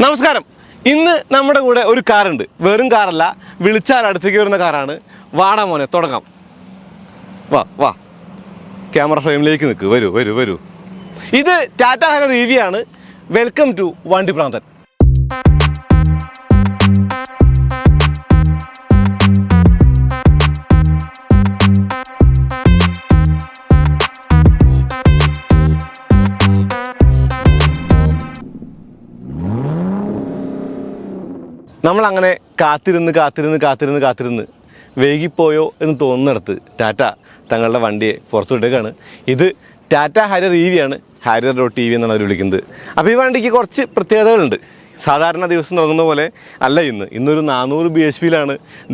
നമസ്കാരം. ഇന്ന് നമ്മുടെ കൂടെ ഒരു കാറുണ്ട്. വെറും കാറല്ല, വിളിച്ചാൽ അടുത്തേക്ക് വരുന്ന കാറാണ്. വാടാ മോനെ, തുടങ്ങാം. വാ വാ, ക്യാമറ ഫ്രെയിമിലേക്ക് നിൽക്ക്. വരൂ വരൂ വരൂ. ഇത് ടാറ്റ ഹൈറർ EV ആണ്. വെൽക്കം ടു വണ്ടി പ്രാന്തൻ. നമ്മളങ്ങനെ കാത്തിരുന്ന് വൈകിപ്പോയോ എന്ന് തോന്നുന്നിടത്ത് ടാറ്റ തങ്ങളുടെ വണ്ടിയെ പുറത്തുവിട്ടേക്കാണ്. ഇത് ടാറ്റ ഹൈറർ EV ആണ്. Harrier.EV എന്നാണ് അവർ വിളിക്കുന്നത്. അപ്പോൾ ഈ വണ്ടിക്ക് കുറച്ച് പ്രത്യേകതകളുണ്ട്. സാധാരണ ദിവസം തുടങ്ങുന്ന പോലെ അല്ല ഇന്നൊരു 400 bhp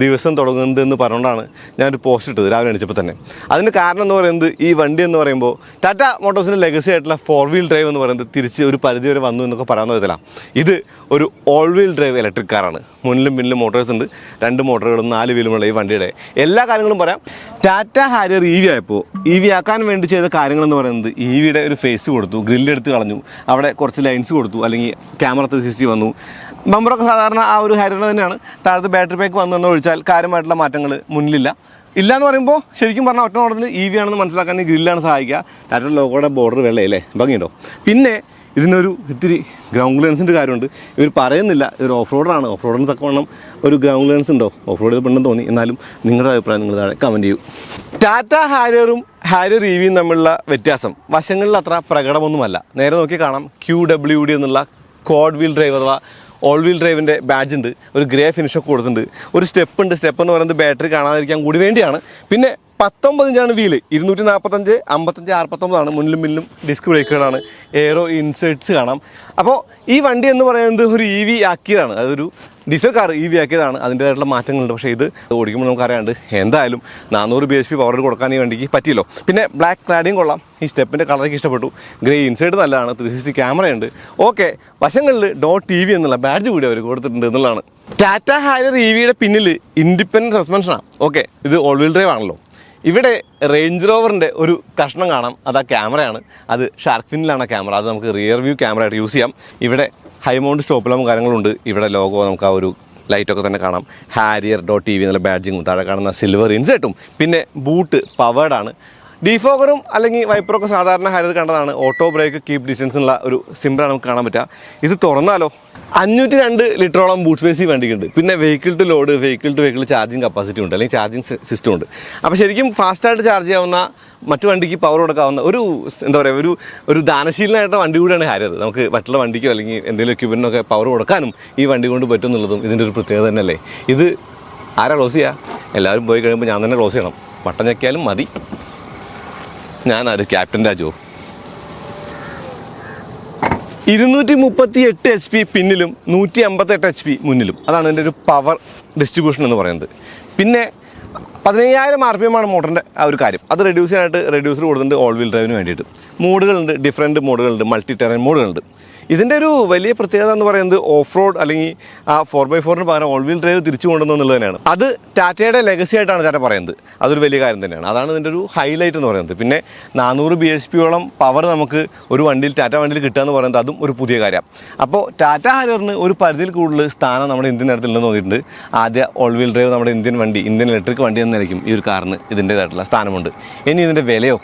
ദിവസം തുടങ്ങുന്നത് എന്ന് പറഞ്ഞുകൊണ്ടാണ് ഞാനൊരു പോസ്റ്റ് ഇട്ടത് രാവിലെ എണീച്ചപ്പോൾ തന്നെ. അതിന് കാരണം എന്ന് പറയുന്നത്, ഈ വണ്ടി എന്ന് പറയുമ്പോൾ ടാറ്റ മോട്ടോഴ്സിൻ്റെ ലെഗസി ആയിട്ടുള്ള 4-wheel ഡ്രൈവ് എന്ന് പറയുന്നത് തിരിച്ച് ഒരു പരിധി വരെ വന്നു എന്നൊക്കെ പറയാവുന്ന വിധത്തിലാണ്. ഇത് ഒരു all-wheel ഡ്രൈവ് ഇലക്ട്രിക് കാറാണ്. മുന്നിലും പിന്നിലും മോട്ടോഴ്സ് ഉണ്ട്. 2 മോട്ടോറുകളും 4 വീലുമുള്ള ഈ വണ്ടിയുടെ എല്ലാ കാര്യങ്ങളും പറയാം. ടാറ്റ ഹാരിയർ EV ആയപ്പോൾ EV ആക്കാൻ വേണ്ടി ചെയ്ത കാര്യങ്ങളെന്ന് പറയുന്നത്, EVയുടെ ഒരു ഫേസ് കൊടുത്തു, ഗ്രില്ലെടുത്ത് കളഞ്ഞു, അവിടെ കുറച്ച് ലൈൻസ് കൊടുത്തു, അല്ലെങ്കിൽ ക്യാമറ 360 വന്നു. ബമ്പറൊക്കെ സാധാരണ ആ ഒരു ഹാരിയറിന് തന്നെയാണ്. താഴത്ത് ബാറ്ററി പാക്ക് വന്നു ഒഴിച്ചാൽ കാര്യമായിട്ടുള്ള മാറ്റങ്ങൾ മുന്നിലില്ല. എന്ന് പറയുമ്പോൾ ശരിക്കും പറഞ്ഞാൽ ഒറ്റ നോട്ടത്തിൽ EV ആണെന്ന് മനസ്സിലാക്കാൻ ഈ ഗ്രില്ലാണ് സഹായിക്കുക. ടാറ്റ ലോഗോയുടെ ബോർഡർ വെള്ളയല്ലേ, ഭംഗിയുണ്ടോ? പിന്നെ ഇതിനൊരു ഇത്തിരി ഗ്രൗണ്ട് ക്ലിയറൻസിൻ്റെ കാര്യമുണ്ട്. ഇവർ പറയുന്നില്ല ഇതൊരു ഓഫ് റോഡറാണ്. ഓഫ് റോഡിന് തക്കവണ്ണം ഒരു ഗ്രൗണ്ട് ക്ലിയറൻസ് ഉണ്ടോ, ഓഫ് റോഡ് പെട്ടെന്ന് തോന്നി. എന്നാലും നിങ്ങളുടെ അഭിപ്രായം നിങ്ങൾ താഴെ കമൻറ്റ് ചെയ്യൂ. ടാറ്റ ഹാരിയറും ഹാരിയർ EVയും തമ്മിലുള്ള വ്യത്യാസം വശങ്ങളിൽ അത്ര പ്രകടമൊന്നുമല്ല. നേരെ നോക്കി കാണാം, QWD എന്നുള്ള ക്വാഡ് വീൽ ഡ്രൈവ് അഥവാ ഓൾ വീൽ ഡ്രൈവിൻ്റെ ബാഡ്ജ് ഉണ്ട്. ഒരു ഗ്രേ ഫിനിഷൊക്കെ കൊടുത്തിട്ടുണ്ട്. ഒരു സ്റ്റെപ്പ് ഉണ്ട്. സ്റ്റെപ്പ് എന്ന് പറയുന്നത് ബാറ്ററി കാണാതിരിക്കാൻ കൂടി വേണ്ടിയാണ്. പിന്നെ 19 ഇഞ്ചാണ് വീല്. 245, 55, 69 മുന്നിലും പിന്നിലും ഡിസ്ക് ബ്രേക്കുകളാണ്. എയറോ ഇൻസേർട്സ് കാണാം. അപ്പോൾ ഈ വണ്ടി എന്ന് പറയുന്നത് ഒരു EV ആക്കിയതാണ്. അതൊരു ഡീസൽ കാർ EV ആക്കിയതാണ്. അതിൻ്റേതായിട്ടുള്ള മാറ്റങ്ങളുണ്ട്. പക്ഷേ ഇത് ഓടിക്കുമ്പോൾ നമുക്കറിയാണ്ട് എന്തായാലും 400 bhp പവർ കൊടുക്കാൻ ഈ വണ്ടിക്ക് പറ്റിയല്ലോ. പിന്നെ ബ്ലാക്ക് ക്ലാഡിങ് കൊള്ളാം. ഈ സ്റ്റെപ്പിൻ്റെ കളറൊക്കെ ഇഷ്ടപ്പെട്ടു. ഗ്രേ ഇൻസൈഡ് നല്ലതാണ്. 360 ക്യാമറയുണ്ട്. ഓക്കെ, വശങ്ങളിൽ .EV എന്നുള്ള ബാഡ്ജ് കൂടി അവർ കൊടുത്തിട്ടുണ്ട് എന്നുള്ളതാണ്. ടാറ്റ ഹാരിയർ EVയുടെ പിന്നിൽ ഇൻഡിപെൻഡൻറ്റ് സസ്പെൻഷനാണ്. ഓക്കെ, ഇത് ഓൾ വീൽ ഡ്രൈവ് ആണല്ലോ. ഇവിടെ റേഞ്ച് റോവറിൻ്റെ ഒരു കഷ്ണം കാണാം. അത് ആ ക്യാമറയാണ്. അത് ഷാർക്ക് ഫിന്നിലാണ് ക്യാമറ. അത് നമുക്ക് റിയർ വ്യൂ ക്യാമറ ആയിട്ട് യൂസ് ചെയ്യാം. ഇവിടെ ഹൈ മൗണ്ട് സ്റ്റോപ്പിലും കാര്യങ്ങളുണ്ട്. ഇവിടെ ലോഗോ നമുക്ക് ആ ഒരു ലൈറ്റൊക്കെ തന്നെ കാണാം. Harrier.EV എന്നുള്ള ബാഡ്ജിങ്ങും താഴെ കാണുന്ന സിൽവർ ഇൻസെറ്റും. പിന്നെ ബൂട്ട് പവേർഡാണ്. ഡിഫോഗറും അല്ലെങ്കിൽ വൈപ്പറൊക്കെ സാധാരണ ഹാരിയർ കണ്ടതാണ്. ഓട്ടോ ബ്രേക്ക്, കീപ് ഡിസ്റ്റൻസ് എന്നുള്ള ഒരു സിമ്പിളാണ് നമുക്ക് കാണാൻ പറ്റുക. ഇത് തുറന്നാലോ 502 ലിറ്ററോളം ബൂട്ട് സ്പേസ് ഈ വണ്ടിക്കുണ്ട്. പിന്നെ vehicle to load, vehicle to vehicle charging capacity ഉണ്ട്, അല്ലെങ്കിൽ ചാർജിങ് സിസ്റ്റം ഉണ്ട്. അപ്പോൾ ശരിക്കും ഫാസ്റ്റായിട്ട് ചാർജ് ചെയ്യാവുന്ന, മറ്റു വണ്ടിക്ക് പവർ കൊടുക്കാവുന്ന ഒരു എന്താ പറയുക, ഒരു ദാനശീലനായിട്ട് വണ്ടി കൂടിയാണ് ഹാരിയർ. നമുക്ക് മറ്റുള്ള വണ്ടിക്കോ അല്ലെങ്കിൽ എന്തെങ്കിലും എക്യുപ്മെൻറ്റിനൊക്കെ പവർ കൊടുക്കാനും ഈ വണ്ടി കൊണ്ട് പറ്റും എന്നുള്ളതും ഇതിൻ്റെ ഒരു പ്രത്യേകത തന്നെയല്ലേ. ഇത് ആരാ ക്ലോസ് ചെയ്യുക? എല്ലാവരും പോയി കഴിയുമ്പോൾ ഞാൻ തന്നെ ക്ലോസ് ചെയ്യണം. വട്ടം ഞെക്കിയാലും മതി. ഞാനൊരു ക്യാപ്റ്റൻ രാജോ. 238 HP പിന്നിലും 158 HP മുന്നിലും. അതാണ് ഇതിൻ്റെ ഒരു പവർ ഡിസ്ട്രിബ്യൂഷൻ എന്ന് പറയുന്നത്. പിന്നെ 15,000 RPM ആണ് മോട്ടറിൻ്റെ ആ ഒരു കാര്യം. അത് റെഡ്യൂസ് ചെയ്യാനായിട്ട് റെഡ്യൂസർ കൊടുത്തിട്ടുണ്ട് ഓൾ വീൽ ഡ്രൈവിന് വേണ്ടിയിട്ട്. മോഡുകളുണ്ട്, ഡിഫറെൻറ്റ് മോഡുകളുണ്ട്, മൾട്ടി ടെറൈൻ മോഡുകളുണ്ട്. ഇതിൻ്റെ ഒരു വലിയ പ്രത്യേകത എന്ന് പറയുന്നത് ഓഫ് റോഡ് അല്ലെങ്കിൽ ആ 4x4 പകരം ഓൾ വീൽ ഡ്രൈവ് തിരിച്ചു കൊണ്ടുവന്നു എന്നുള്ളത് തന്നെയാണ്. അത് ടാറ്റയുടെ ലെഗസി ആയിട്ടാണ് ടാറ്റ പറയുന്നത്. അതൊരു വലിയ കാര്യം തന്നെയാണ്. അതാണ് ഇതിൻ്റെ ഒരു ഹൈലൈറ്റ് എന്ന് പറയുന്നത്. പിന്നെ 400 bhp പവർ നമുക്ക് ഒരു വണ്ടിയിൽ, ടാറ്റ വണ്ടിയിൽ കിട്ടുക എന്ന് പറയുന്നത് അതും ഒരു പുതിയ കാര്യം. അപ്പോൾ ടാറ്റ ഹാരിയറിന് ഒരു പരിധിയിൽ കൂടുതൽ സ്ഥാനം നമ്മുടെ ഇന്ത്യൻ നേരത്തിലെന്ന് നോക്കിയിട്ടുണ്ട്. ആദ്യ ഓൾ വീൽ ഡ്രൈവ് നമ്മുടെ ഇന്ത്യൻ വണ്ടി, ഇന്ത്യൻ ഇലക്ട്രിക് വണ്ടി എന്നായിരിക്കും ഈ ഒരു കാറിന് ഇതിൻ്റേതായിട്ടുള്ള സ്ഥാനമുണ്ട്. ഇനി ഇതിൻ്റെ വിലയോ?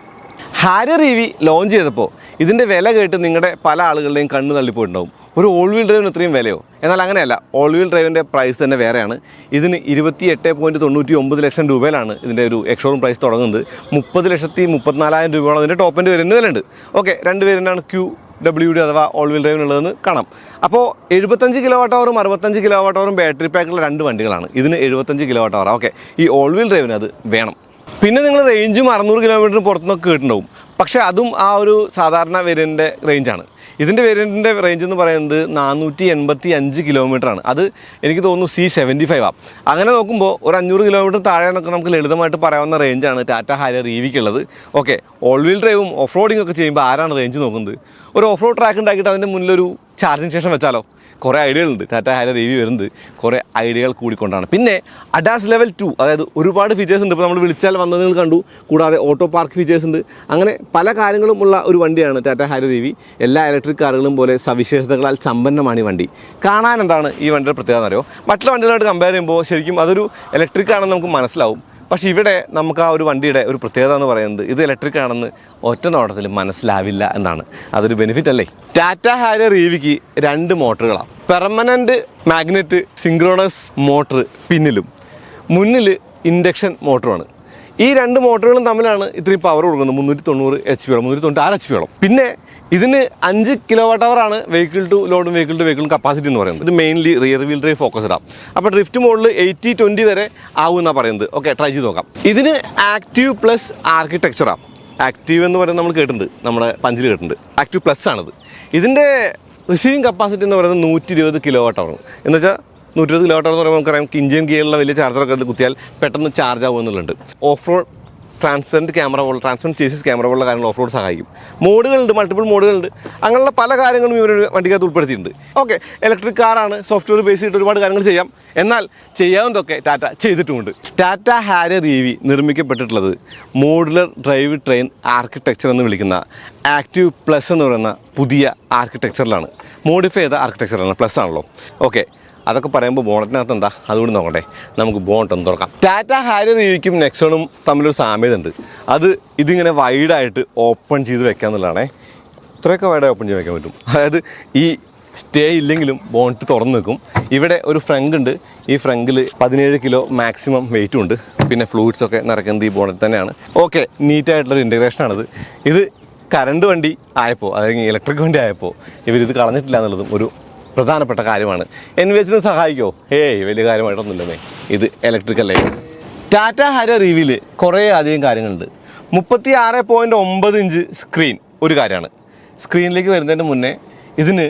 ഹാരിയർ EV ലോഞ്ച് ചെയ്തപ്പോൾ ഇതിൻ്റെ വില കേട്ട് നിങ്ങളുടെ പല ആളുകളുടെയും കണ്ണ് തള്ളിപ്പോയിട്ടുണ്ടാവും. ഒരു ഓൾ വീൽ ഡ്രൈവിന് ഇത്രയും വിലയോ? എന്നാൽ അങ്ങനെയല്ല. ഓൾ വീൽ ഡ്രൈവിൻ്റെ പ്രൈസ് തന്നെ വേറെയാണ്. ഇതിന് 28.99 ലക്ഷം രൂപയിലാണ് ഇതിൻ്റെ ഒരു എക്സ്ഷോറൂം പ്രൈസ് തുടങ്ങുന്നത്. 30,34,000 രൂപയോളം അതിൻ്റെ ടോപ്പ് എൻഡ് വേരിയൻ്റ് വിലയുണ്ട്. ഓക്കെ, 2 വേരിയൻ്റാണ് QWD അഥവാ ഓൾ വീൽ ഡ്രൈവിനുള്ളതെന്ന് കാണാം. അപ്പോൾ 75 kWh 65 kWh ബാറ്ററി പാക്കുള്ള 2 വണ്ടികളാണ്. ഇതിന് 75 kWh. ഓക്കെ, ഈ ഓൾ വീൽ ഡ്രൈവിന് അത് വേണം. പിന്നെ നിങ്ങൾ റേഞ്ചും 600 കിലോമീറ്റർ പുറത്തുനിന്നൊക്കെ കേട്ടിട്ടുണ്ടാവും. പക്ഷേ അതും ആ ഒരു സാധാരണ വേരിയൻ്റെ റേഞ്ചാണ്. ഇതിൻ്റെ വേരിയൻറ്റിൻ്റെ റേഞ്ച് എന്ന് പറയുന്നത് 485 കിലോമീറ്ററാണ്. അത് എനിക്ക് തോന്നുന്നു C75 ആണ്. അങ്ങനെ നോക്കുമ്പോൾ ഒരു 500 കിലോമീറ്റർ താഴെ എന്നൊക്കെ നമുക്ക് ലളിതമായിട്ട് പറയാവുന്ന റേഞ്ചാണ് ടാറ്റ ഹാരിയർ EVക്കുള്ളത്. ഓക്കെ, ഓൾ വീൽ ഡ്രൈവും ഓഫ് റോഡിംഗ് ഒക്കെ ചെയ്യുമ്പോൾ ആരാണ് റേഞ്ച് നോക്കുന്നത്? ഒരു ഓഫ് റോഡ് ട്രാക്ക് ഉണ്ടാക്കിയിട്ട് അതിൻ്റെ മുന്നിലൊരു ചാർജിങ് സ്റ്റേഷൻ വെച്ചാലോ? കുറേ ഐഡിയകളുണ്ട്. ടാറ്റ ഹാരിയർ റിവ്യൂ വരുന്നത് കുറേ ഐഡിയകൾ കൂടിക്കൊണ്ടാണ്. പിന്നെ അഡാസ് ലെവൽ 2, അതായത് ഒരുപാട് ഫീച്ചേഴ്സ് ഉണ്ട്. ഇപ്പോൾ നമ്മൾ വിളിച്ചാൽ വന്നത് നിങ്ങൾ കണ്ടു. കൂടാതെ ഓട്ടോ പാർക്ക് ഫീച്ചേഴ്സ് ഉണ്ട്. അങ്ങനെ പല കാര്യങ്ങളും ഉള്ള ഒരു വണ്ടിയാണ് ടാറ്റ ഹാരിയർ റിവ്യൂ. എല്ലാ ഇലക്ട്രിക് കാറുകളും പോലെ സവിശേഷതകളാൽ സമ്പന്നമാണ് ഈ വണ്ടി. കാണാൻ എന്താണ് ഈ വണ്ടിയുടെ പ്രത്യേകത എന്നറിയോ? മറ്റുള്ള വണ്ടികളായിട്ട് കമ്പയർ ചെയ്യുമ്പോൾ ശരിക്കും അതൊരു ഇലക്ട്രിക് ആണെന്ന് നമുക്ക് മനസ്സിലാവും. പക്ഷേ ഇവിടെ നമുക്ക് ആ ഒരു വണ്ടിയുടെ ഒരു പ്രത്യേകത എന്ന് പറയുന്നത് ഇത് ഇലക്ട്രിക് ആണെന്ന് ഒറ്റ നോട്ടത്തിൽ മനസ്സിലാവില്ല എന്നാണ്. അതൊരു ബെനിഫിറ്റ് അല്ലേ? ടാറ്റ ഹാരിയർ റിവ്യൂക്ക് 2 മോട്ടറുകളാണ്. പെർമനൻറ്റ് മാഗ്നറ്റ് സിങ്ക്രോണസ് മോട്ടർ പിന്നിലും, മുന്നിൽ ഇൻഡക്ഷൻ മോട്ടറുമാണ്. ഈ 2 മോട്ടറുകളും തമ്മിലാണ് ഇത്രയും പവർ കൊടുക്കുന്നത്. 390 HP, 396 HP. പിന്നെ ഇതിന് 5 kWh ആണ് വെഹിക്കിൾ ടു ലോഡും വെഹിക്കിൾ ടു വെഹിക്കിളും കപ്പാസിറ്റി എന്ന് പറയുന്നത്. ഇത് mainly rear wheel drive focused ആണ്. അപ്പോൾ ഡ്രിഫ്റ്റ് മോഡിൽ 80-20 വരെ ആവുമെന്നാണ് പറയുന്നത്. ഓക്കെ, ട്രൈ ചെയ്ത് നോക്കാം. ഇതിന് ആക്റ്റീവ് പ്ലസ് ആർക്കിടെക്ചറാണ്. ആക്റ്റീവ് എന്ന് പറയുന്നത് നമ്മൾ കേട്ടിട്ടുണ്ട്, നമ്മുടെ പഞ്ചിൽ കേട്ടിട്ടുണ്ട്. ആക്റ്റീവ് പ്ലസ് ആണിത്. ഇതിൻ്റെ റിസീവിങ് കപ്പാസിറ്റി എന്ന് പറയുന്നത് 120 kWh. എന്ന് വെച്ചാൽ 120 kWh എന്ന് പറയുമ്പോൾ നമുക്കറിയാം ഇന്ത്യൻ ഗിയറിലുള്ള വലിയ ചാർജറൊക്കെ അത് കുത്തിയാൽ പെട്ടെന്ന് ചാർജ് ആവുമെന്നുള്ളത്. ഓഫ് റോഡ് ട്രാൻസ്പെറൻറ്റ് ക്യാമറ പോലെ, ട്രാൻസ്പെറൻറ്റ് ചേസിസ് ക്യാമറ പോലുള്ള കാര്യങ്ങൾ ഓഫ് റോഡ് സഹായിക്കും. മോഡുകളുണ്ട്, മൾട്ടിപ്പിൾ മോഡുകളുണ്ട്. അങ്ങനെയുള്ള പല കാര്യങ്ങളും ഇവർ വണ്ടിക്കകത്ത് ഉൾപ്പെടുത്തിയിട്ടുണ്ട്. ഓക്കെ, ഇലക്ട്രിക് കാറാണ്, സോഫ്റ്റ്വെയർ ബേസ് ചെയ്തിട്ട് ഒരുപാട് കാര്യങ്ങൾ ചെയ്യാം. എന്നാൽ ചെയ്യാവുന്നതൊക്കെ ടാറ്റ ചെയ്തിട്ടുമുണ്ട്. ടാറ്റ ഹാരിയർ റിവ്യൂ നിർമ്മിക്കപ്പെട്ടിട്ടുള്ളത് മോഡുലർ ഡ്രൈവ് ട്രെയിൻ ആർക്കിടെക്ചർ എന്ന് വിളിക്കുന്ന ആക്റ്റീവ് പ്ലസ് എന്ന് പറയുന്ന പുതിയ ആർക്കിടെക്ചറിലാണ്. മോഡിഫൈ ചെയ്ത ആർക്കിടെക്ചറാണ്, പ്ലസ് ആണല്ലോ. ഓക്കെ, അതൊക്കെ പറയുമ്പോൾ ബോണറ്റിനകത്ത് എന്താ അതുകൊണ്ട് നോക്കട്ടെ. നമുക്ക് ബോണറ്റ് ഒന്ന് തുറക്കാം. ടാറ്റ ഹാരിയർ റിവ്യൂക്കും നെക്സോണും തമ്മിലൊരു സാമ്യത ഉണ്ട്. അത് ഇതിങ്ങനെ വൈഡായിട്ട് ഓപ്പൺ ചെയ്ത് വെക്കാന്നുള്ളതാണേ. ഇത്രയൊക്കെ വൈഡായി ഓപ്പൺ ചെയ്ത് വെക്കാൻ പറ്റും. അതായത് ഈ സ്റ്റേ ഇല്ലെങ്കിലും ബോണറ്റ് തുറന്ന് നിൽക്കും. ഇവിടെ ഒരു ഫ്രങ്ക് ഉണ്ട്. ഈ ഫ്രങ്കിൽ 17 കിലോ മാക്സിമം വെയിറ്റും ഉണ്ട്. പിന്നെ ഫ്ലൂയിഡ്സ് ഒക്കെ നിറയ്ക്കുന്നത് ഈ ബോണറ്റ് തന്നെയാണ്. ഓക്കെ, നീറ്റായിട്ടുള്ളൊരു ഇൻറ്റഗ്രേഷനാണിത്. ഇത് കറണ്ട് വണ്ടി ആയപ്പോൾ, അല്ലെങ്കിൽ ഇലക്ട്രിക് വണ്ടി ആയപ്പോൾ ഇവരിത് കളഞ്ഞിട്ടില്ല എന്നുള്ളതും ഒരു പ്രധാനപ്പെട്ട കാര്യമാണ്. NVH സഹായിക്കുമോ? വലിയ കാര്യമായിട്ടൊന്നുമില്ലെന്നേ. ഇത് ഇലക്ട്രിക് അല്ലേ. ടാറ്റ ഹാരിയർ റിവ്യൂവിൽ കുറേ അധികം കാര്യങ്ങളുണ്ട്. 36.9 ഇഞ്ച് സ്ക്രീൻ ഒരു കാര്യമാണ്. സ്ക്രീനിലേക്ക് വരുന്നതിന് മുന്നേ ഇതിന്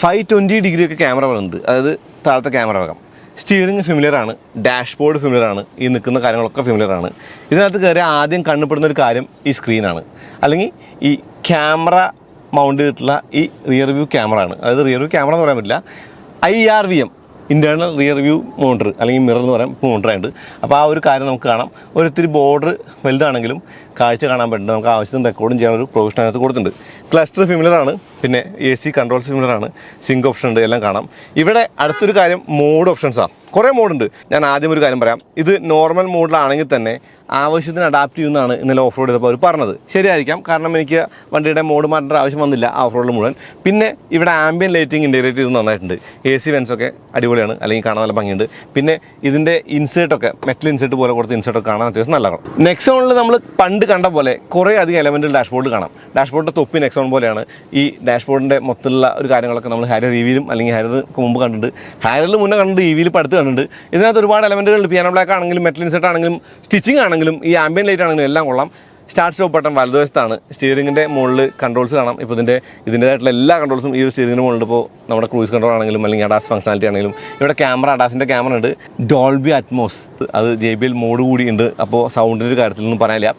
520 ഡിഗ്രിയൊക്കെ ക്യാമറ വരുന്നുണ്ട്. അതായത് താഴത്തെ ക്യാമറ വേഗം. സ്റ്റിയറിംഗ് ഫെമിലിയറാണ്, ഡാഷ്ബോർഡ് ഫെമിലിയറാണ്, ഈ നിൽക്കുന്ന കാര്യങ്ങളൊക്കെ ഫെമിലിയറാണ്. ഇതിനകത്ത് കയറി ആദ്യം കണ്ടുപെടുന്ന ഒരു കാര്യം ഈ സ്ക്രീനാണ്. അല്ലെങ്കിൽ ഈ ക്യാമറ മൗണ്ട് ചെയ്തിട്ടുള്ള ഈ റിയർ വ്യൂ ക്യാമറ ആണ്. അതായത് റിയർ വ്യൂ ക്യാമറ എന്ന് പറയാൻ പറ്റില്ല, IRVM, internal rear view monitor അല്ലെങ്കിൽ മിറർ എന്ന് പറയാൻ മോണിറ്ററായിട്ട്. അപ്പോൾ ആ ഒരു കാര്യം നമുക്ക് കാണാം. ഒരിത്തിരി ബോർഡർ വലുതാണെങ്കിലും കാഴ്ച കാണാൻ പറ്റുന്നുണ്ട്. നമുക്ക് ആവശ്യത്തിന് റെക്കോർഡും ചെയ്യാൻ ഒരു പ്രൊവിഷൻ അതിനകത്ത് കൊടുത്തിട്ടുണ്ട്. ക്ലസ്റ്റർ ഫിമിലറാണ്, പിന്നെ AC കൺട്രോൾസ് ഫിമിലറാണ്, സിങ്ക് ഓപ്ഷൻ ഉണ്ട്, എല്ലാം കാണാം. ഇവിടെ അടുത്തൊരു കാര്യം മോഡ് ഓപ്ഷൻസാണ്. കുറേ മോഡുണ്ട്. ഞാൻ ആദ്യം ഒരു കാര്യം പറയാം. ഇത് നോർമൽ മോഡിലാണെങ്കിൽ തന്നെ ആവശ്യത്തിന് അഡാപ്റ്റ് ചെയ്യുന്നതാണ് ഇന്നലെ ഓഫ് റോഡ് ചെയ്തപ്പോൾ അവർ പറഞ്ഞത്. ശരിയായിരിക്കാം, കാരണം എനിക്ക് വണ്ടിയുടെ മോഡ് മാറ്റേണ്ട ആവശ്യം വന്നില്ല ഓഫ് റോഡിൽ മുഴുവൻ. പിന്നെ ഇവിടെ ആംബിയൻ ലൈറ്റിംഗ് ഇൻറ്റഗ്രേറ്റ് ചെയ്ത് നന്നായിട്ടുണ്ട്. AC വെൻസൊക്കെ അടിപൊളിയാണ്, അല്ലെങ്കിൽ കാണാൻ നല്ല ഭംഗിയുണ്ട്. പിന്നെ ഇതിൻ്റെ ഇൻസേർട്ടൊക്കെ മെറ്റൽ ഇൻസേർട്ട് പോലെ കൊടുത്ത ഇൻസേർട്ടൊക്കെ കാണാൻ അത്യാവശ്യം നല്ലതാണ്. നെക്സോണിൽ നമ്മൾ പണ്ട് കണ്ട പോലെ കുറേ അധികം എലമെൻറ്റ് ഡാഷ്ബോർഡിൽ കാണാം. ഡാഷ്ബോർഡിൻ്റെ തൊപ്പി നെക്സോൺ പോലെയാണ്. ഈ ഡാഷ്ബോർഡിൻ്റെ മൊത്തമുള്ള ഒരു കാര്യങ്ങളൊക്കെ നമ്മൾ ഹാരിയർ റിവ്യൂവിലും അല്ലെങ്കിൽ ഹാരിയർക്ക് മുമ്പ് കണ്ടിട്ടുണ്ട്, ഹാരിയറിൽ മുന്നേ കണ്ടിട്ടുണ്ട്, EVയിൽ ഇപ്പോൾ അടുത്ത് കണ്ടിട്ടുണ്ട്. ഇതിനകത്ത് ഒരുപാട് എലമെൻറ്റുകളുണ്ട്. പിയാനോ ബ്ലാക്ക് ആണെങ്കിലും മെറ്റൽ ഇൻസേർട്ട് ആണെങ്കിലും സ്റ്റിച്ചിങ് ആണെങ്കിലും ഈ ആംബിയൻ ലൈറ്റ് ആണെങ്കിലും എല്ലാം കൊള്ളാം. സ്റ്റാർട്ട് സ്റ്റോപ്പ് ബട്ടൺ വലതുവശത്താണ്. സ്റ്റിയറിംഗിൻ്റെ മുകളിൽ കൺട്രോൾസ് കാണാം. ഇപ്പോൾ ഇതിൻ്റേതായിട്ടുള്ള എല്ലാ കൺട്രോൾസും ഈ ഒരു സ്റ്റിയറിംഗിൻ്റെ മുകളിൽ ഇപ്പോൾ നമ്മുടെ ക്രൂയിസ് കൺട്രോൾ ആണെങ്കിലും അല്ലെങ്കിൽ അഡാസ് ഫംഗ്ഷനാലിറ്റി ആണെങ്കിലും ഇവിടെ ക്യാമറ, അഡാസിൻ്റെ ക്യാമറ ഉണ്ട്. ഡോൾബി അറ്റ്മോസ്, അത് JBL മോഡ് കൂടി ഉണ്ട്. അപ്പോൾ സൗണ്ടിൻ്റെ ഒരു കാര്യത്തിലൊന്നും പറയാനില്ല.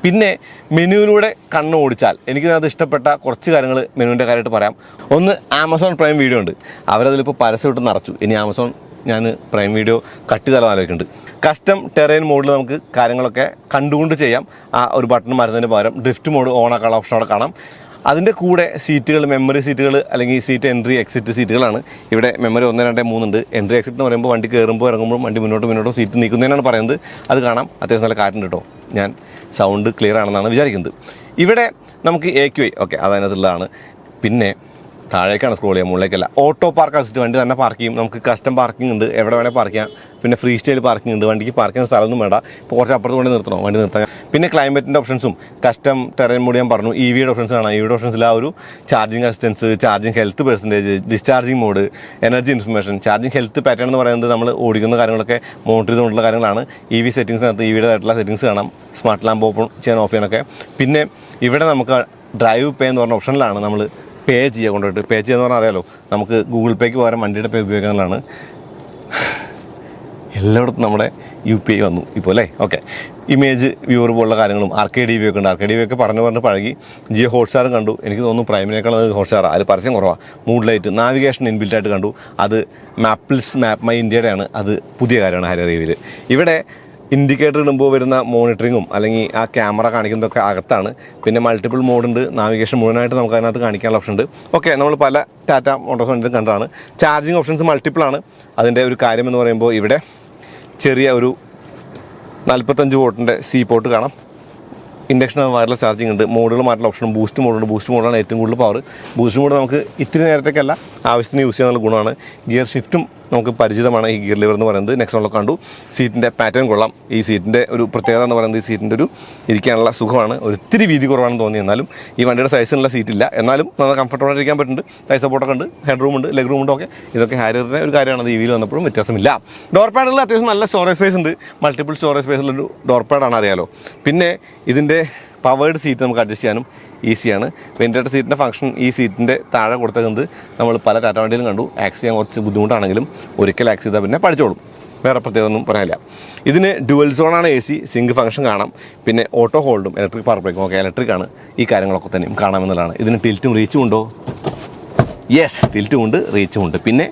പിന്നെ മെനുവിലൂടെ കണ്ണ് ഓടിച്ചാൽ എനിക്കത് ഇഷ്ടപ്പെട്ട കുറച്ച് കാര്യങ്ങൾ മെനുവിൻ്റെ കാര്യമായിട്ട് പറയാം. ഒന്ന്, ആമസോൺ പ്രൈം വീഡിയോ ഉണ്ട്. അവരതിലിപ്പോൾ പരസ്യമിട്ട് നിറച്ചു. ഇനി ആമസോൺ ഞാൻ പ്രൈം വീഡിയോ കട്ട് ചെയ്താലോ ആലോചിക്കുന്നുണ്ട്. കസ്റ്റം ടെറൈൻ മോഡിൽ നമുക്ക് കാര്യങ്ങളൊക്കെ കണ്ടുകൊണ്ട് ചെയ്യാം. ആ ഒരു ബട്ടൺ മരുന്നതിന് പകരം ഡ്രിഫ്റ്റ് മോഡ് ഓൺ ആക്കാനുള്ള ഓപ്ഷൻ അവിടെ കാണാം. അതിൻ്റെ കൂടെ സീറ്റുകൾ, മെമ്മറി സീറ്റുകൾ അല്ലെങ്കിൽ സീറ്റ് എൻട്രി എക്സിറ്റ് സീറ്റുകളാണ്. ഇവിടെ മെമ്മറി 1, 2, 3 ഉണ്ട്. എൻട്രി എക്സിറ്റ് എന്ന് പറയുമ്പോൾ വണ്ടി കയറുമ്പോൾ ഇറങ്ങുമ്പോഴും വണ്ടി മുന്നോട്ടും സീറ്റ് നീക്കുന്നതിനാണ് പറയുന്നത്. അത് കാണാം. അത്യാവശ്യം നല്ല കാറ്റുണ്ട് കേട്ടോ. ഞാൻ സൗണ്ട് ക്ലിയർ ആണെന്നാണ് വിചാരിക്കുന്നത്. ഇവിടെ നമുക്ക് AQI ഓക്കെ അതതിനകത്തുള്ളതാണ്. പിന്നെ താഴേക്കാണ് സ്ക്രോൾ ചെയ്യുക, മുകളിലേക്കല്ല. ഓട്ടോ പാർക്ക് അസിസ്റ്റ്, വണ്ടി തന്നെ പാർക്ക് ചെയ്യും. നമുക്ക് കസ്റ്റം പാർക്കിംഗ് ഉണ്ട്, എവിടെ വേണേൽ പാർക്ക് ചെയ്യാം. പിന്നെ ഫ്രീ സ്റ്റൈൽ പാർക്കിംഗ് ഉണ്ട്, വണ്ടിക്ക് പാർക്ക് ചെയ്യുന്ന സ്ഥലമൊന്നും വേണ്ട. ഇപ്പോൾ കുറച്ച് അപ്പുറത്ത് കൊണ്ട് നിർത്തണം, വണ്ടി നിർത്താൻ. പിന്നെ ക്ലൈമറ്റിൻ്റെ ഓപ്ഷൻസും കസ്റ്റം ടെറൈൻ മോഡ് ഞാൻ പറഞ്ഞു. EVയുടെ ഓപ്ഷൻസ് കാണാം. EVയുടെ ഓപ്ഷൻസിൽ ആ ഒരു charging assistance, charging health percentage, discharging mode, energy information, charging health pattern എന്ന് പറയുന്നത് നമ്മൾ ഓടിക്കുന്ന കാര്യങ്ങളൊക്കെ മോണിറ്റർ ചെയ്തുകൊണ്ടുള്ള കാര്യങ്ങളാണ്. EV സെറ്റിംഗ്സിനകത്ത് EVയുടേതായിട്ടുള്ള സെറ്റിംഗ്സ് കാണാം, സ്മാർട്ട് ലാമ്പ് ഓപ്പൺ ചെയ്യാൻ ഓഫ് ചെയ്യാനൊക്കെ. പിന്നെ ഇവിടെ നമുക്ക് ഡ്രൈവ് പേ എന്ന് പറഞ്ഞ ഓപ്ഷനിലാണ് നമ്മൾ പേ ചെയ്യുക, കൊണ്ടുപോയിട്ട് പേ ചെയ്യുക എന്ന് പറഞ്ഞാൽ അറിയാലോ, നമുക്ക് ഗൂഗിൾ പേക്ക് പകരം വണ്ടിയുടെ പേ ഉപയോഗിക്കുന്നതാണ്. എല്ലായിടത്തും നമ്മുടെ UPI വന്നു ഇപ്പോൾ അല്ലേ. ഓക്കെ, ഇമേജ് വ്യൂവർ പോലുള്ള കാര്യങ്ങളും RKDV ഒക്കെ ഉണ്ട്. RKDV ഒക്കെ പറഞ്ഞ് പഴകി. ജിയോ ഹോട്ട്സ്റ്റാറും കണ്ടു. എനിക്ക് തോന്നുന്നു പ്രൈമിനേക്കാൾ ഹോട്ട്സ്റ്റാർ, അത് പരസ്യം കുറവാണ്. മൂഡ് ലൈറ്റ്, നാവിഗേഷൻ ഇൻബിൽറ്റായിട്ട് കണ്ടു. അത് മാപ്പ് മൈ ഇന്ത്യയുടെയാണ്, അത് പുതിയ കാര്യമാണ് ഹാരിയർ EVയിൽ. ഇവിടെ ഇൻഡിക്കേറ്റർ ഇടുമ്പോൾ വരുന്ന മോണിറ്ററിങ്ങും അല്ലെങ്കിൽ ആ ക്യാമറ കാണിക്കുന്നതൊക്കെ അകത്താണ്. പിന്നെ മൾട്ടിപ്പിൾ മോഡുണ്ട്, നാവിഗേഷൻ മുഴുവനായിട്ട് നമുക്ക് അതിനകത്ത് കാണിക്കാനുള്ള ഓപ്ഷൻ ഉണ്ട്. ഓക്കെ, നമ്മൾ പല ടാറ്റ മോട്ടോഴ്സ് വണ്ടിയിലും കണ്ടതാണ്. ചാർജിങ് ഓപ്ഷൻസ് മൾട്ടിപ്പിളാണ്. അതിൻ്റെ ഒരു കാര്യം എന്ന് പറയുമ്പോൾ ഇവിടെ ചെറിയ ഒരു 45 വോട്ടിൻ്റെ പോർട്ട് കാണാം. ഇൻഡക്ഷൻ വയർലെസ് ചാർജിങ് ഉണ്ട്. മോഡുകൾ മാറ്റുള്ള ഓപ്ഷൻ ബൂസ്റ്റ് മോഡുണ്ട്. ബൂസ്റ്റ് മോഡാണ് ഏറ്റവും കൂടുതൽ പവർ. ബൂസ്റ്റ് മോഡ് നമുക്ക് ഇത്തിരി നേരത്തേക്കല്ല, ആവശ്യത്തിന് യൂസ് ചെയ്യാനുള്ള ഗുണമാണ്. ഗിയർ ഷിഫ്റ്റും നമുക്ക് പരിചിതമാണ്. ഈ ഗിയർ ലിവർ എന്ന് പറയുന്നത് നെക്സോണിലൊക്കെ കണ്ടു. സീറ്റിൻ്റെ പാറ്റേൺ കൊള്ളാം. ഈ സീറ്റിൻ്റെ ഒരു പ്രത്യേകത എന്ന് പറയുന്നത് ഈ സീറ്റിൻ്റെ ഒരു ഇരിക്കാനുള്ള സുഖമാണ്. ഒത്തിരി വീതി കുറവാണെന്ന് തോന്നി. എന്നാലും ഈ വണ്ടിയുടെ സൈസിനുള്ള സീറ്റില്ല, എന്നാലും നല്ല കംഫർട്ടബിളായിട്ട് ഇരിക്കാൻ പറ്റുന്നുണ്ട്. സൈസ് സപ്പോർട്ടൊക്കെ ഉണ്ട്, ഹെഡ് റൂം ഉണ്ട്, ലെഗ് റൂം ഉണ്ട്. ഓക്കെ, ഇതൊക്കെ ഹാരിയറിൻ്റെ ഒരു കാര്യമാണ്. അത് EVയിൽ വന്നപ്പോഴും വ്യത്യാസമില്ല. ഡോർ പാഡുകളിൽ അത്യാവശ്യം നല്ല സ്റ്റോറേജ് സ്പേസ് ഉണ്ട്. മൾട്ടിപ്പിൾ സ്റ്റോറേജ് സ്പേസിലൊരു ഡോർ പാഡാണ്, അറിയാലോ. പിന്നെ ഇതിൻ്റെ പവേർഡ് സീറ്റ് നമുക്ക് അഡ്ജസ്റ്റ് ചെയ്യാനും ഈസിയാണ്. വെന്റിലേറ്റർ സീറ്റിൻ്റെ ഫംഗ്ഷൻ ഈ സീറ്റിൻ്റെ താഴെ കൊടുത്തത് നമ്മൾ പല ടാറ്റ വണ്ടിയിലും കണ്ടു. ആക്സ് ചെയ്യാൻ കുറച്ച് ബുദ്ധിമുട്ടാണെങ്കിലും ഒരിക്കൽ ആക്സ് ചെയ്താൽ പിന്നെ പഠിച്ചോളും. വേറെ പ്രത്യേകത ഒന്നും പറയാനില്ല. ഇതിന് ഡുവൽ സോണാണ് AC, സിങ്ക് ഫംഗ്ഷൻ കാണാം. പിന്നെ ഓട്ടോ ഹോൾഡും ഇലക്ട്രിക് പവർ ബ്രേക്കും. ഓക്കെ, ഇലക്ട്രിക്കാണ്. ഈ കാര്യങ്ങളൊക്കെ തന്നെയും കാണാമെന്നുള്ളതാണ്. ഇതിന് ടിൽറ്റും റീച്ചും ഉണ്ടോ? യെസ്, ടിൽറ്റും ഉണ്ട്, റീച്ചും ഉണ്ട്. പിന്നെ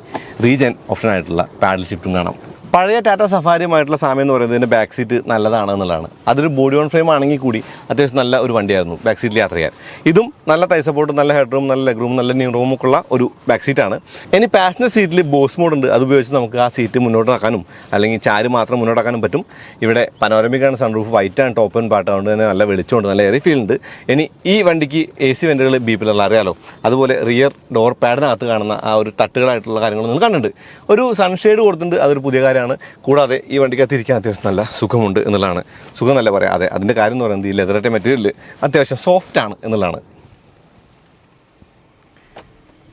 റീജൻ ഓപ്ഷനായിട്ടുള്ള പാഡൽ ഷിഫ്റ്റും കാണാം. പഴയ ടാറ്റ സഫാരിയുമായിട്ടുള്ള സാമ്യം എന്ന് പറയുന്നത് ഇതിൻ്റെ ബാക്ക് സീറ്റ് നല്ലതാണ് എന്നുള്ളതാണ്. അതൊരു ബോഡി ഓൺ ഫ്രെയിം ആണെങ്കിൽ കൂടി അത്യാവശ്യം നല്ല ഒരു വണ്ടിയായിരുന്നു ബാക്ക് സീറ്റിൽ യാത്ര ചെയ്യാൻ. ഇതും നല്ല തൈ സപ്പോർട്ട്, നല്ല ഹെഡ് റൂം, നല്ല ലെഗ് റൂം, നല്ല ന്യൂ റൂമൊക്കെ ഉള്ള ഒരു ബാക്ക് സീറ്റാണ്. ഇനി പാസഞ്ചർ സീറ്റിൽ ബോസ് മോഡ് ഉണ്ട്. അത് ഉപയോഗിച്ച് നമുക്ക് ആ സീറ്റ് മുന്നോട്ടാക്കാനും അല്ലെങ്കിൽ ചാര് മാത്രം മുന്നോട്ടാക്കാനും പറ്റും. ഇവിടെ പനോരമിക്കാണ് സൺറൂഫ്, വൈറ്റാണ് ടോപ്പ് ആൻഡ് പാട്ട്, അതുകൊണ്ട് തന്നെ നല്ല വെളിച്ചമുണ്ട്, നല്ല എയറി ഫീൽ ഉണ്ട്. ഇനി ഈ വണ്ടിക്ക് AC വെൻറ്റുകൾ ബീപ്പിലുള്ള അറിയാലോ. അതുപോലെ റിയർ ഡോർ പാഡിനകത്ത് കാണുന്ന ആ ഒരു തട്ടുകളായിട്ടുള്ള കാര്യങ്ങൾ നിങ്ങൾ കണ്ടിട്ടുണ്ട്. ഒരു സൺഷെയ്ഡ് കൊടുത്തിട്ടുണ്ട്, അതൊരു പുതിയ കാര്യമാണ്. കൂടാതെ ഈ വണ്ടിക്കകത്ത് ഇരിക്കാൻ അത്യാവശ്യം നല്ല സുഖമുണ്ട് എന്നുള്ളതാണ്. സുഖം നല്ല പറയാം. അതെ, അതിൻ്റെ കാര്യം എന്ന് പറയുന്നത് ഈ ലെതറിൻ്റെ മെറ്റീരിയൽ അത്യാവശ്യം സോഫ്റ്റ് ആണ് എന്നുള്ളതാണ്.